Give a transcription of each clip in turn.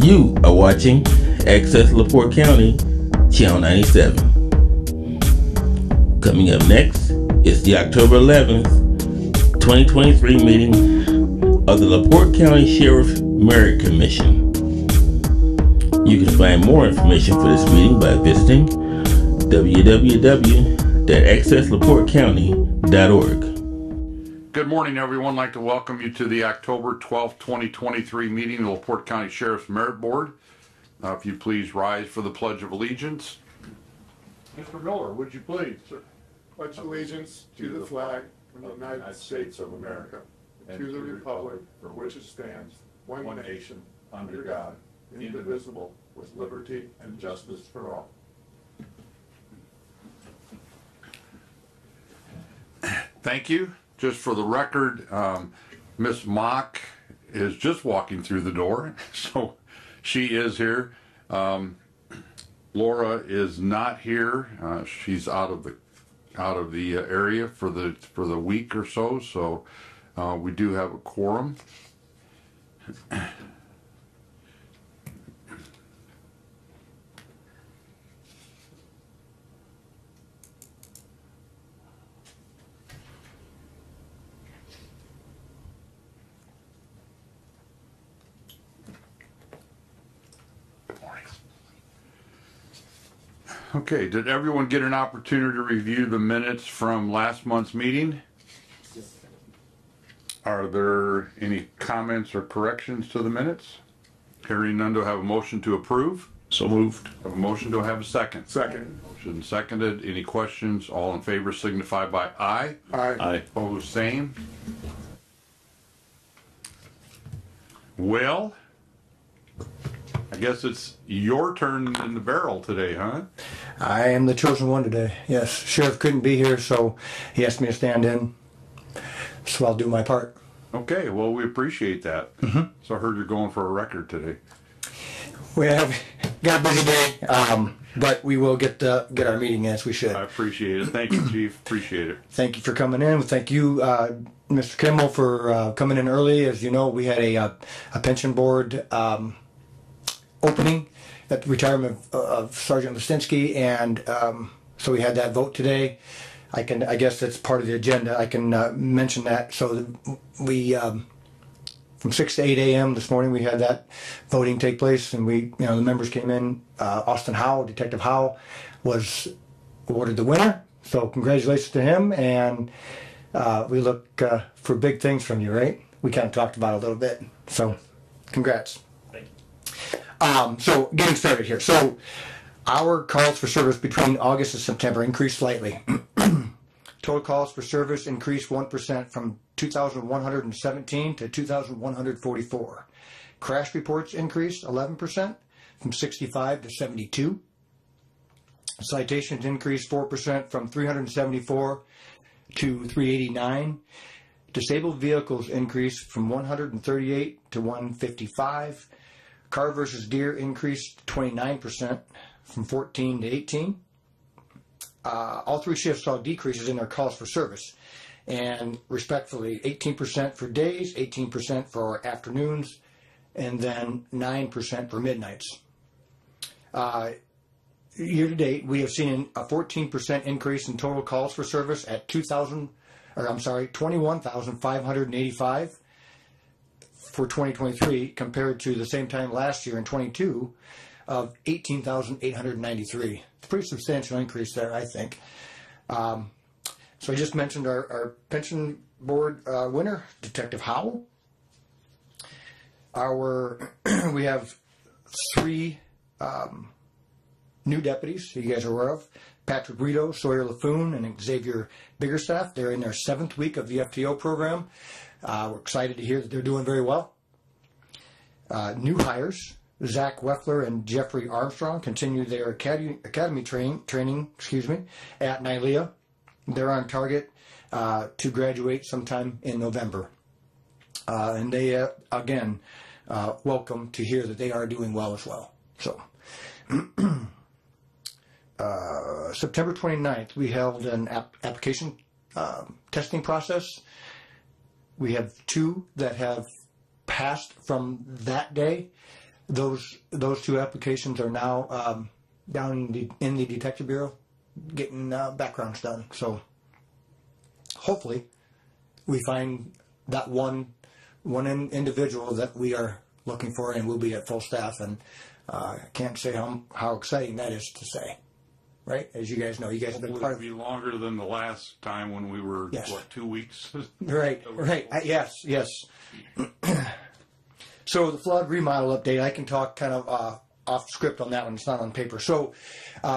You are watching Access LaPorte County, Channel 97. Coming up next is the October 11th, 2023 meeting of the LaPorte County Sheriff Merit Commission. You can find more information for this meeting by visiting www.accesslaportecounty.org. Good morning, everyone. I'd like to welcome you to the October 12th, 2023 meeting of the LaPorte County Sheriff's Merit Board. If you please rise for the Pledge of Allegiance. Mr. Miller, would you please, sir? Pledge allegiance to the flag of the United States of America, and to the republic for which it stands, one nation, under God, indivisible, with liberty and justice for all. Thank you. Just for the record, Miss Mock is just walking through the door, so she is here. Laura is not here. She's out of the area for the week or so. So we do have a quorum. Okay, did everyone get an opportunity to review the minutes from last month's meeting? Yes. Are there any comments or corrections to the minutes? Hearing none, do I have a motion to approve? So moved. Have a motion, do I have a second? Second. Motion seconded. Any questions? All in favor signify by aye. Aye. Aye. Opposed, same. Well, I guess it's your turn in the barrel today, huh? I am the chosen one today. Yes, Sheriff couldn't be here, so he asked me to stand in. So I'll do my part. Okay, well, we appreciate that. Mm-hmm. So I heard you're going for a record today. We have got a busy day, but we will get our meeting as we should. I appreciate it. Thank you, Chief. Appreciate it. Thank you for coming in. Thank you, Mr. Kimmel, for coming in early. As you know, we had a pension board opening at the retirement of Sergeant Listinsky, and so we had that vote today. I guess that's part of the agenda. I can mention that. So we from 6 to 8 a.m. this morning we had that voting take place, and the members came in. Austin Howe, Detective Howe, was awarded the winner. So congratulations to him, and we look for big things from you, right? We kind of talked about it a little bit. So congrats. So getting started here. So our calls for service between August and September increased slightly. Total calls for service increased 1% from 2,117 to 2,144. Crash reports increased 11% from 65 to 72. Citations increased 4% from 374 to 389. Disabled vehicles increased from 138 to 155. Car versus deer increased 29% from 14 to 18. All three shifts saw decreases in their calls for service, and respectfully 18% for days, 18% for afternoons, and then 9% for midnights. Year to date, we have seen a 14% increase in total calls for service at 21,585. For 2023 compared to the same time last year in 22 of 18,893. It's a pretty substantial increase there, I think. So I just mentioned our pension board winner, Detective Howell. We have 3 new deputies you guys are aware of. Patrick Brito, Sawyer LaFoon, and Xavier Biggerstaff. They're in their 7th week of the FTO program. We're excited to hear that they're doing very well. New hires, Zach Weffler and Jeffrey Armstrong, continue their academy training at NILEA. They're on target to graduate sometime in November. And they, again, welcome to hear that they are doing well as well. So, September 29th, we held an application testing process. We have 2 that have passed from that day. those two applications are now down in the Detective Bureau getting backgrounds done. So hopefully we find that one individual that we are looking for, and we'll be at full staff. And I can't say how exciting that is to say, right? As you guys know, you guys have been part of it. It'll be longer than the last time when we were, yes. What, 2 weeks? Right. Yes. So the flood remodel update, I can talk kind of off script on that one. It's not on paper. So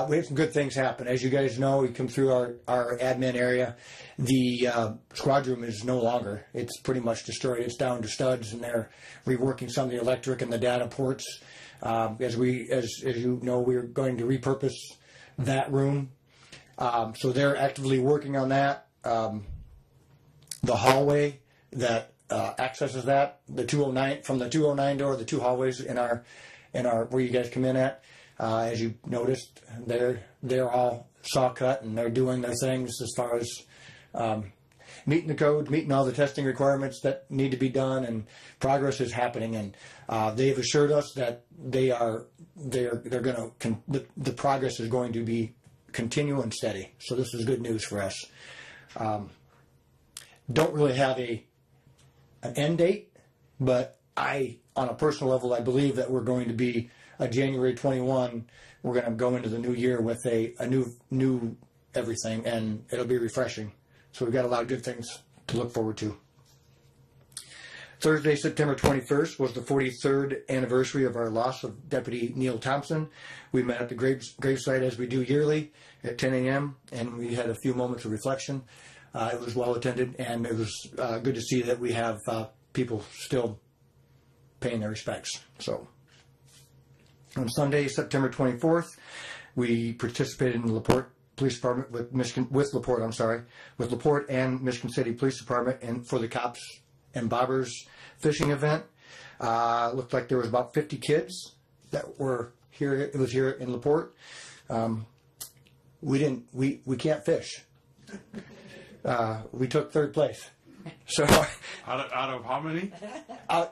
we had some good things happen. As you guys know, we come through our admin area. The squad room is no longer. It's pretty much destroyed. It's down to studs, and they're reworking some of the electric and the data ports. As you know, we're going to repurpose that room. So they're actively working on that. The hallway that accesses that, the 209 from the 209 door, the two hallways in our where you guys come in at. As you noticed, they're all saw cut, and they're doing their things as far as meeting the code, meeting all the testing requirements that need to be done, and progress is happening. And they've assured us that they're going to the progress is going to be continue and steady. So this is good news for us. Don't really have an end date, but on a personal level, I believe that we're going to be January 21. We're going to go into the new year with a new everything, and it'll be refreshing. So we've got a lot of good things to look forward to. Thursday, September 21st, was the 43rd anniversary of our loss of Deputy Neil Thompson. We met at the gravesite as we do yearly at 10 a.m., and we had a few moments of reflection. It was well attended, and it was good to see that we have people still paying their respects. So on Sunday, September 24th, we participated in the LaPorte Police Department with LaPorte and Michigan City Police Department, and for the Cops and Bobbers fishing event. Looked like there was about 50 kids that were here. It was here in LaPorte. We can't fish. We took third place. So out of how many?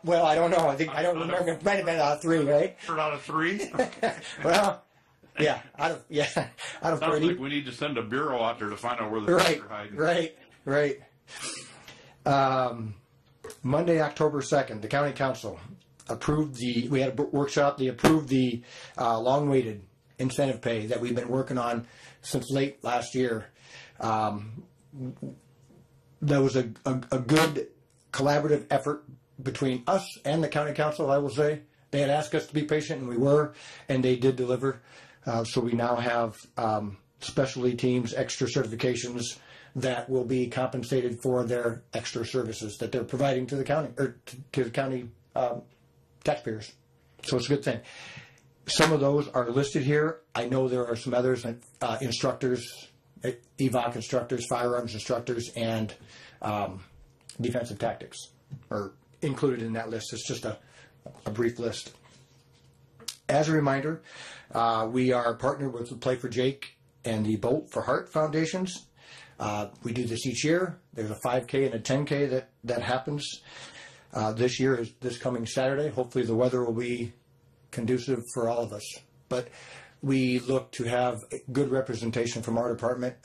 Well, I don't know. I don't remember. It might have been out of 3, right? Out of 3. Well, yeah, out of 30. Sounds like we need to send a bureau out there to find out where the fish are hiding. Right. Monday, October 2nd, the County Council approved we had a workshop. They approved the long-awaited incentive pay that we've been working on since late last year. There was a good collaborative effort between us and the County Council, I will say. They had asked us to be patient, and we were, and they did deliver. So we now have specialty teams, extra certifications that will be compensated for their extra services that they're providing to the county, or to the county taxpayers. So it's a good thing. Some of those are listed here. I know there are some others, instructors, EVOC instructors, firearms instructors, and defensive tactics are included in that list. It's just a brief list. As a reminder, we are partnered with the Play for Jake and the Bolt for Heart Foundations. We do this each year. There's a 5K and a 10K that happens. This year is this coming Saturday. Hopefully the weather will be conducive for all of us. But we look to have good representation from our department.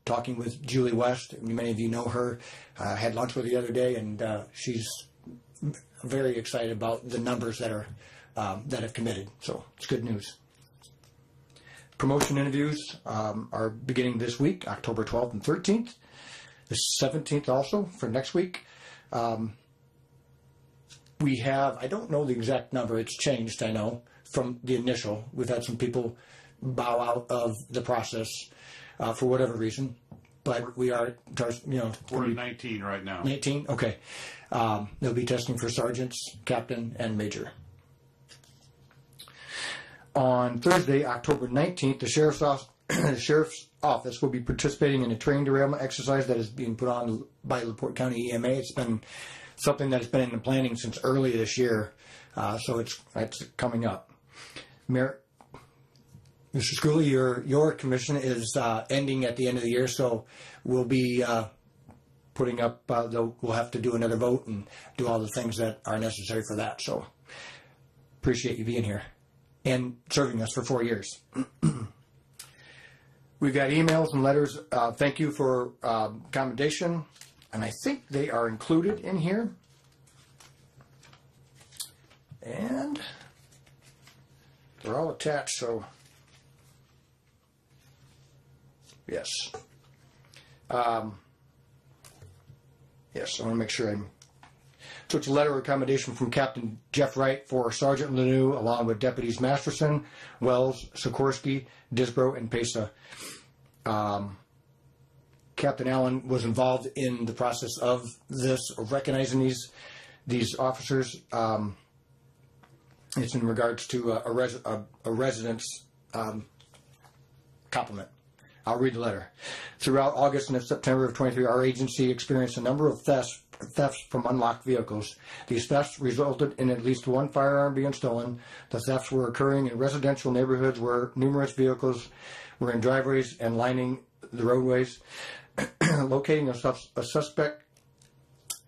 Talking with Julie West, many of you know her. I had lunch with her the other day, and she's very excited about the numbers that have committed. So it's good news. Promotion interviews are beginning this week, October 12th and 13th. The 17th also for next week. We have, I don't know the exact number, it's changed, I know, from the initial. We've had some people bow out of the process for whatever reason. But we are, we're at 19 right now. 19? Okay. They'll be testing for sergeants, captain, and major. On Thursday, October 19th, the Sheriff's Office will be participating in a train derailment exercise that is being put on by LaPorte County EMA. It's been something that has been in the planning since early this year, so it's coming up. Mr. Schooley, your commission is ending at the end of the year, so we'll be putting up. We'll have to do another vote and do all the things that are necessary for that. So appreciate you being here and serving us for 4 years. We've got emails and letters. Thank you for commendation, and I think they are included in here. And they're all attached, so yes. Yes, I want to make sure I'm... So it's a letter of recommendation from Captain Jeff Wright for Sergeant Lanou, along with Deputies Masterson, Wells, Sikorsky, Disbrow, and Pesa. Captain Allen was involved in the process of this, of recognizing these officers. It's in regards to a resident's compliment. I'll read the letter. Throughout August and September of 23, our agency experienced a number of thefts from unlocked vehicles. These thefts resulted in at least one firearm being stolen. The thefts were occurring in residential neighborhoods where numerous vehicles were in driveways and lining the roadways. Locating a suspect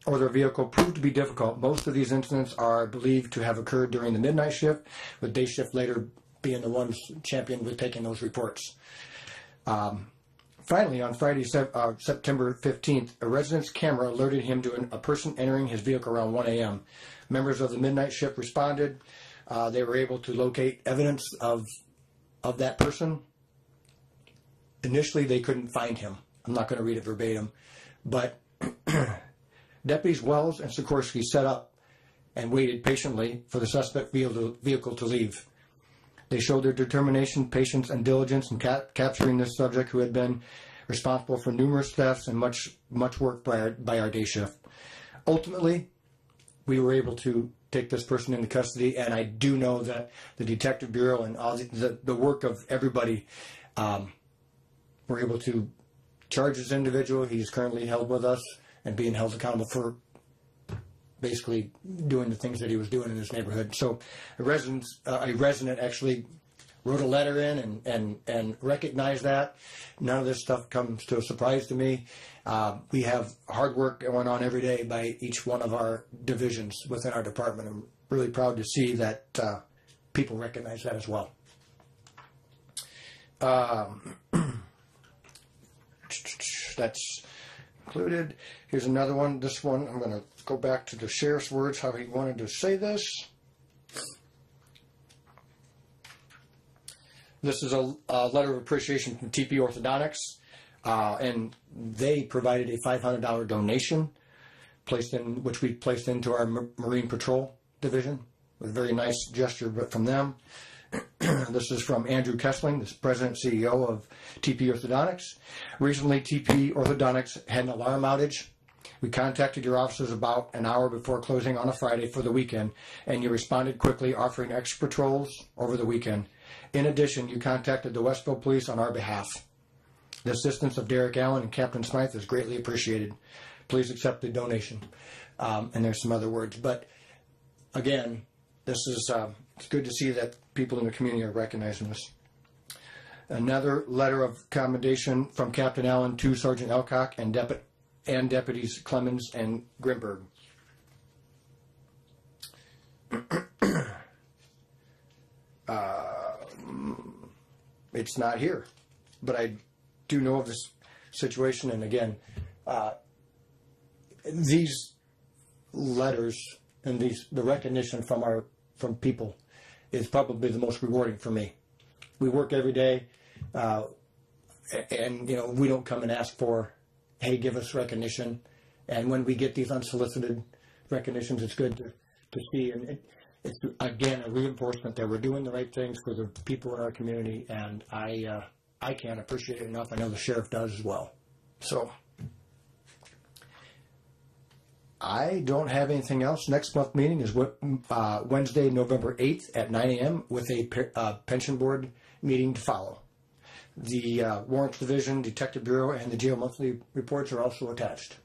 or their vehicle proved to be difficult. Most of these incidents are believed to have occurred during the midnight shift, with day shift later being the ones championed with taking those reports. Finally, on Friday, September 15th, a resident's camera alerted him to a person entering his vehicle around 1 a.m. Members of the midnight shift responded. They were able to locate evidence of that person. Initially, they couldn't find him. I'm not going to read it verbatim, but Deputies Wells and Sikorsky set up and waited patiently for the suspect vehicle to leave. They showed their determination, patience, and diligence in capturing this subject who had been responsible for numerous thefts and much work by our day shift. Ultimately, we were able to take this person into custody, and I do know that the Detective Bureau and all the work of everybody were able to charge this individual. He's currently held with us and being held accountable for basically doing the things that he was doing in this neighborhood. So a resident actually wrote a letter in and recognized that. None of this stuff comes to a surprise to me. We have hard work going on every day by each one of our divisions within our department. I'm really proud to see that people recognize that as well. That's included. Here's another one. This one, I'm going to go back to the sheriff's words, how he wanted to say this. This is a letter of appreciation from TP Orthodontics, and they provided a $500 donation, which we placed into our Marine Patrol division. It was a very nice gesture from them. This is from Andrew Kessling, the president and CEO of TP Orthodontics. Recently, TP Orthodontics had an alarm outage. We contacted your offices about an hour before closing on a Friday for the weekend, and you responded quickly, offering extra patrols over the weekend. In addition, you contacted the Westville Police on our behalf. The assistance of Derek Allen and Captain Smythe is greatly appreciated. Please accept the donation. And there's some other words. But again, this is it's good to see that people in the community are recognizing this. Another letter of commendation from Captain Allen to Sergeant Elcock and Deputies Clemens and Grimberg. It's not here, but I do know of this situation, and again, these letters and the recognition from people is probably the most rewarding for me. We work every day, and we don't come and ask for, hey, give us recognition. And when we get these unsolicited recognitions, it's good to see. And it's, again, a reinforcement that we're doing the right things for the people in our community. And I can't appreciate it enough. I know the sheriff does as well. So I don't have anything else. Next month meeting is Wednesday, November 8th at 9 a.m. with a pension board meeting to follow. The Warrants Division, Detective Bureau, and the jail monthly reports are also attached.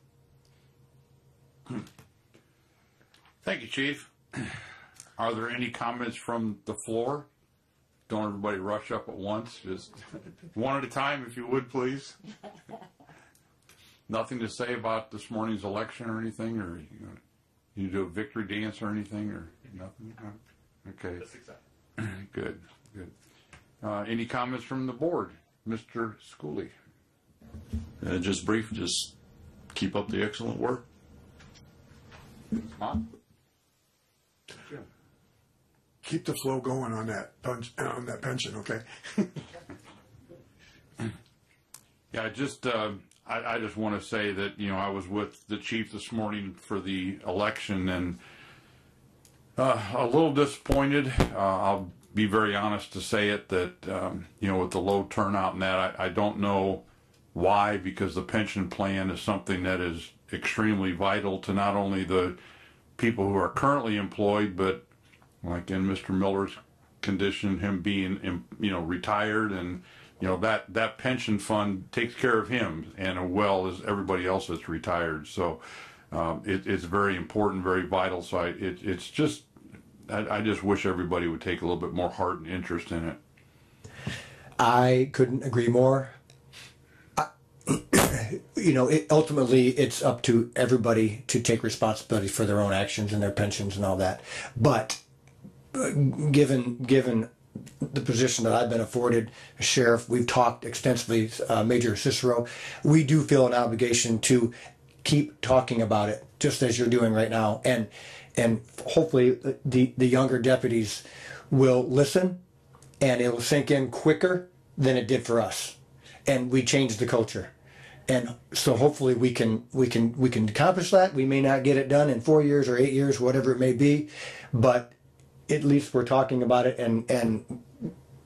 Thank you, Chief. Are there any comments from the floor? Don't everybody rush up at once. Just one at a time, if you would, please. Nothing to say about this morning's election or anything, or you do a victory dance or anything, or nothing? Okay. Good, good. Any comments from the board? Mr. Schooley? Just brief, just keep up the excellent work. Mom? Keep the flow going on that pension, okay? Yeah, I just want to say that, I was with the chief this morning for the election, and a little disappointed. I'll be very honest to say it, that, with the low turnout and that, I don't know why, because the pension plan is something that is extremely vital to not only the people who are currently employed, but like in Mr. Miller's condition, him being, retired, and, that pension fund takes care of him and as well as everybody else that's retired. So it's very important, very vital. So I just wish everybody would take a little bit more heart and interest in it. I couldn't agree more. Ultimately, it's up to everybody to take responsibility for their own actions and their pensions and all that. But given the position that I've been afforded, Sheriff, we've talked extensively, Major Cicero, we do feel an obligation to keep talking about it, just as you're doing right now, and hopefully the younger deputies will listen, and it will sink in quicker than it did for us, and we changed the culture. And so hopefully we can accomplish that. We may not get it done in 4 years or 8 years, whatever it may be, but at least we're talking about it and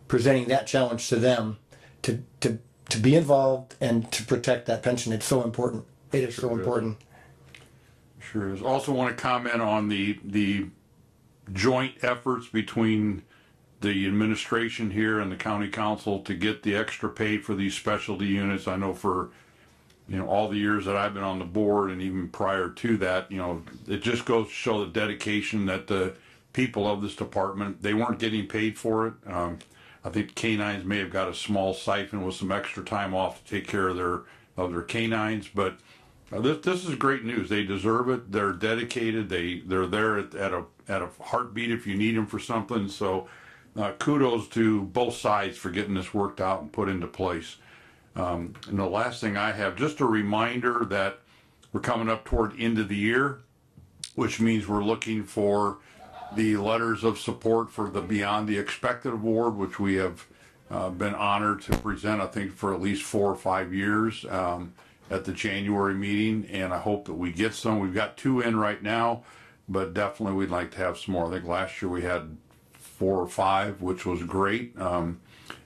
presenting that challenge to them to be involved and to protect that pension. It's so important. It is so important. Sure is. Also want to comment on the joint efforts between the administration here and the county council to get the extra pay for these specialty units. I know for all the years that I've been on the board, and even prior to that, it just goes to show the dedication that the people of this department, they weren't getting paid for it. I think canines may have got a small siphon with some extra time off to take care of their canines, but this is great news. They deserve it. They're dedicated. They're there at a heartbeat if you need them for something. So kudos to both sides for getting this worked out and put into place. And the last thing I have, just a reminder that we're coming up toward the end of the year, which means we're looking for the letters of support for the Beyond the Expected Award, which we have been honored to present, I think, for at least 4 or 5 years at the January meeting, and I hope that we get some. We've got 2 in right now, but definitely we'd like to have some more. I think last year we had 4 or 5, which was great.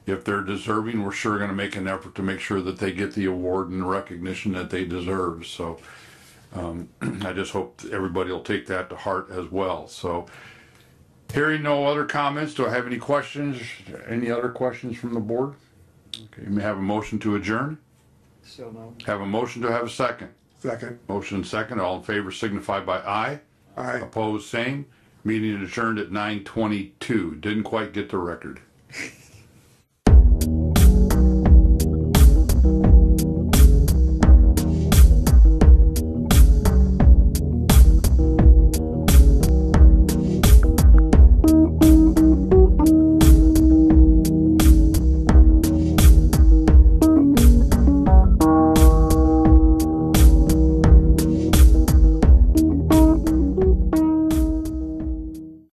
If they're deserving, we're sure going to make an effort to make sure that they get the award and the recognition that they deserve. So I just hope everybody will take that to heart as well. So hearing no other comments, do I have any questions? Any other questions from the board? Okay, you may have a motion to adjourn. So no. Have a motion to have a second. Second. Motion second. All in favor signify by aye. Aye. Opposed, same. Meeting adjourned at 9:22. Didn't quite get the record.